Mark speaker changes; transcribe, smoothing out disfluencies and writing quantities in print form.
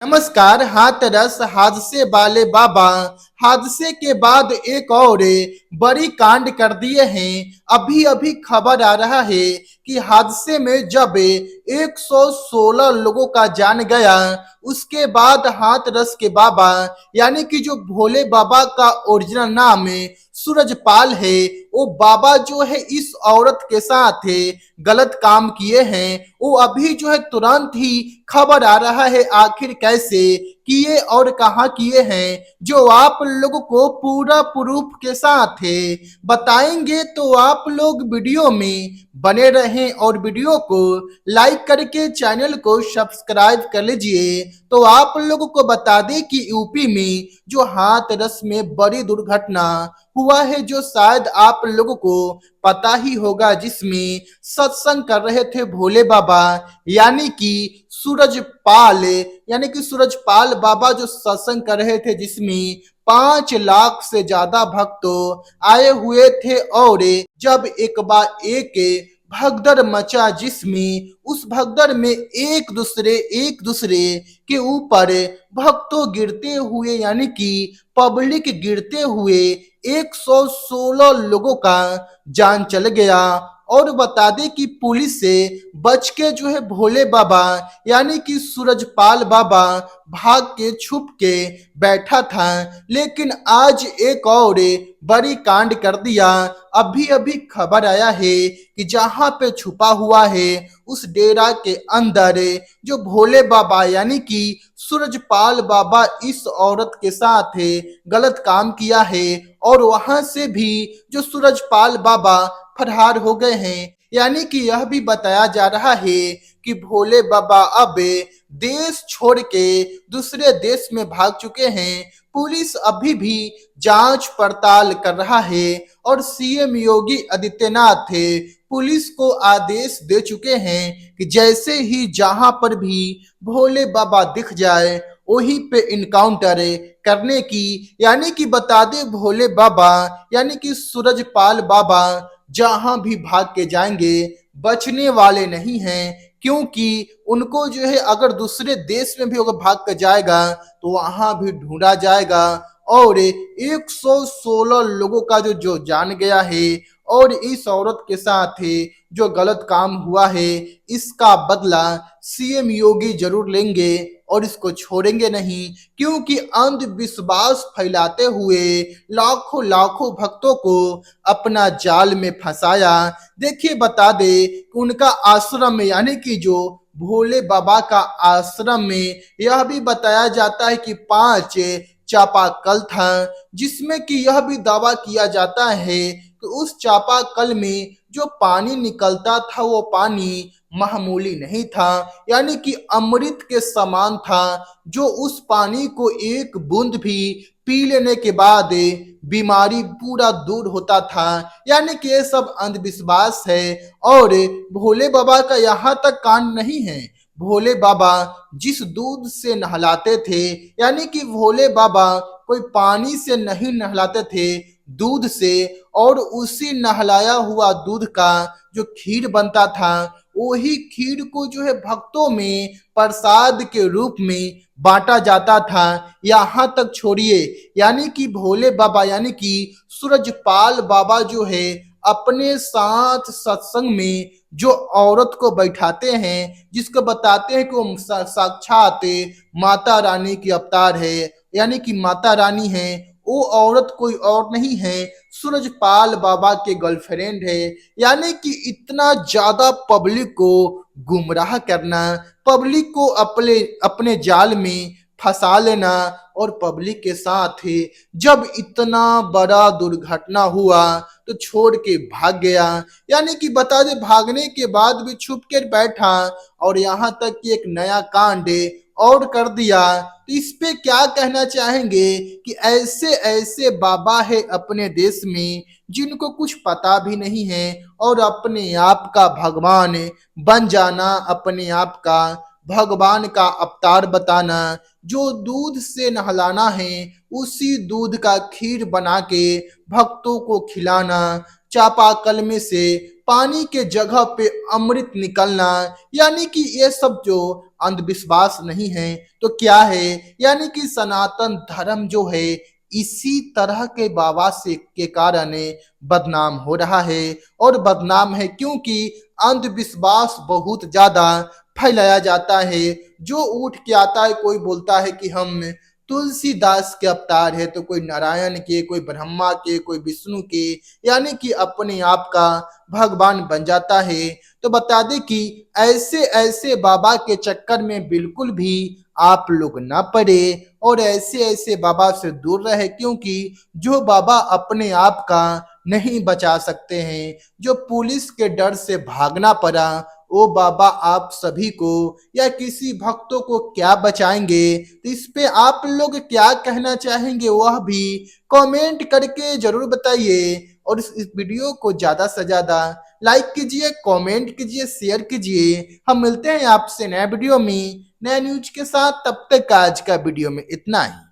Speaker 1: नमस्कार। हाथरस हादसे वाले बाबा हादसे के बाद एक और बड़ी कांड कर दिए हैं। अभी अभी खबर आ रहा है कि हादसे में जब 116 लोगों का जान गया, उसके बाद हाथरस के बाबा यानी कि जो भोले बाबा का ओरिजिनल नाम सूरजपाल है, वो बाबा जो है इस औरत के साथ गलत काम किए हैं। वो अभी जो है तुरंत ही खबर आ रहा है आखिर कैसे किए और कहाँ किए हैं, जो आप लोगों को पूरा प्रूफ के साथ बताएंगे। तो आप लोग वीडियो में बने रहें और वीडियो को लाइक करके चैनल को सब्सक्राइब कर लीजिए। तो आप लोगों को बता दें कि यूपी में जो हाथरस में बड़ी दुर्घटना हुआ है, जो शायद आप लोगों को पता ही होगा, जिसमें सत्संग कर रहे थे भोले बाबा यानी कि सूरजपाल सूरजपाल बाबा जो सत्संग कर रहे थे, जिसमें 5 लाख से ज्यादा भक्त आए हुए थे। और जब एक बार एक भगदड़ मचा, जिसमें उस भगदड़ में एक दूसरे के ऊपर भक्तों गिरते हुए यानी कि पब्लिक गिरते हुए 116 लोगों का जान चल गया। और बता दें कि पुलिस से बच के जो है भोले बाबा यानी कि सूरजपाल बाबा भाग के छुप के बैठा था, लेकिन आज एक और बड़ी कांड कर दिया। अभी अभी खबर आया है कि जहां पे छुपा हुआ है उस डेरा के अंदर जो भोले बाबा यानी कि सूरजपाल बाबा इस औरत के साथ गलत काम किया है, और वहां से भी जो सूरजपाल बाबा फरार हो गए हैं। यानी कि यह भी बताया जा रहा है कि भोले बाबा अब देश छोड़ के दूसरे देश में भाग चुके हैं। पुलिस अभी भी जांच पड़ताल कर रहा है और सीएम योगी आदित्यनाथ पुलिस को आदेश दे चुके हैं कि जैसे ही जहां पर भी भोले बाबा दिख जाए वहीं पे इनकाउंटर करने की। यानी कि बता दे भोले बाबा यानी कि सूरजपाल बाबा जहां भी भाग के जाएंगे बचने वाले नहीं हैं, क्योंकि उनको जो है अगर दूसरे देश में भी अगर भाग कर जाएगा तो वहां भी ढूंढा जाएगा। और 116 लोगों का जो जान गया है, और इस औरत के साथ जो गलत काम हुआ है इसका बदला सीएम योगी जरूर लेंगे और इसको छोड़ेंगे नहीं, क्योंकि अंधविश्वास फैलाते हुए लाखों लाखों भक्तों को अपना जाल में फंसाया। देखिए बता दे उनका आश्रम में यानी कि जो भोले बाबा का आश्रम में यह भी बताया जाता है कि 5 चापाकल था, जिसमें कि यह भी दावा किया जाता है कि उस चापाकल में जो पानी निकलता था वो पानी मामूली नहीं था, यानी कि अमृत के समान था, जो उस पानी को एक बूंद भी पी लेने के बाद बीमारी पूरा दूर होता था। यानी कि ये सब अंधविश्वास है। और भोले बाबा का यहाँ तक कांड नहीं है। भोले बाबा जिस दूध से नहलाते थे, यानी कि भोले बाबा कोई पानी से नहीं नहलाते थे, दूध से, और उसी नहलाया हुआ दूध का जो खीर बनता था वही खीर को जो है भक्तों में प्रसाद के रूप में बांटा जाता था। यहाँ तक छोड़िए, यानी कि भोले बाबा यानी कि सूरजपाल बाबा जो है अपने साथ सत्संग में जो औरत को बैठाते हैं, जिसको बताते हैं कि वो साक्षात माता रानी की अवतार है, यानी कि माता रानी है, वो औरत कोई और नहीं है, सूरजपाल बाबा के गर्लफ्रेंड है। यानी कि इतना ज्यादा पब्लिक को गुमराह करना, पब्लिक को अपने अपने जाल में फंसा लेना, और पब्लिक के साथ जब इतना बड़ा दुर्घटना हुआ तो छोड़ के भाग गया। यानी कि बता दे भागने के बाद भी छुप कर बैठा, और यहाँ तक कि एक नया कांड और कर दिया। तो इस पे क्या कहना चाहेंगे कि ऐसे ऐसे बाबा है अपने देश में जिनको कुछ पता भी नहीं है, और अपने आप का भगवान बन जाना, अपने आप का भगवान का अवतार बताना, जो दूध से नहलाना है उसी दूध का खीर बना के भक्तों को खिलाना, चापाकल में से पानी के जगह पे अमृत निकलना। यानी कि ये सब जो अंधविश्वास नहीं है तो क्या है? यानी कि सनातन धर्म जो है इसी तरह के बाबा से के कारण बदनाम हो रहा है। और बदनाम है क्योंकि अंधविश्वास बहुत ज्यादा फैलाया जाता है। जो उठ के आता है, कोई बोलता है कि हम तुलसीदास के अवतार है, तो कोई नारायण के, कोई ब्रह्मा के, कोई विष्णु के, यानी कि अपने आप का भगवान बन जाता है। तो बता दें कि ऐसे ऐसे बाबा के चक्कर में बिल्कुल भी आप लोग ना पड़े और ऐसे ऐसे बाबा से दूर रहे, क्योंकि जो बाबा अपने आप का नहीं बचा सकते हैं, जो पुलिस के डर से भागना पड़ा, वो बाबा आप सभी को या किसी भक्तों को क्या बचाएंगे? तो इस पे आप लोग क्या कहना चाहेंगे, वह भी कमेंट करके जरूर बताइए। और इस वीडियो को ज्यादा से ज्यादा लाइक कीजिए, कमेंट कीजिए, शेयर कीजिए। हम मिलते हैं आपसे नए वीडियो में नए न्यूज के साथ। तब तक आज का वीडियो में इतना ही।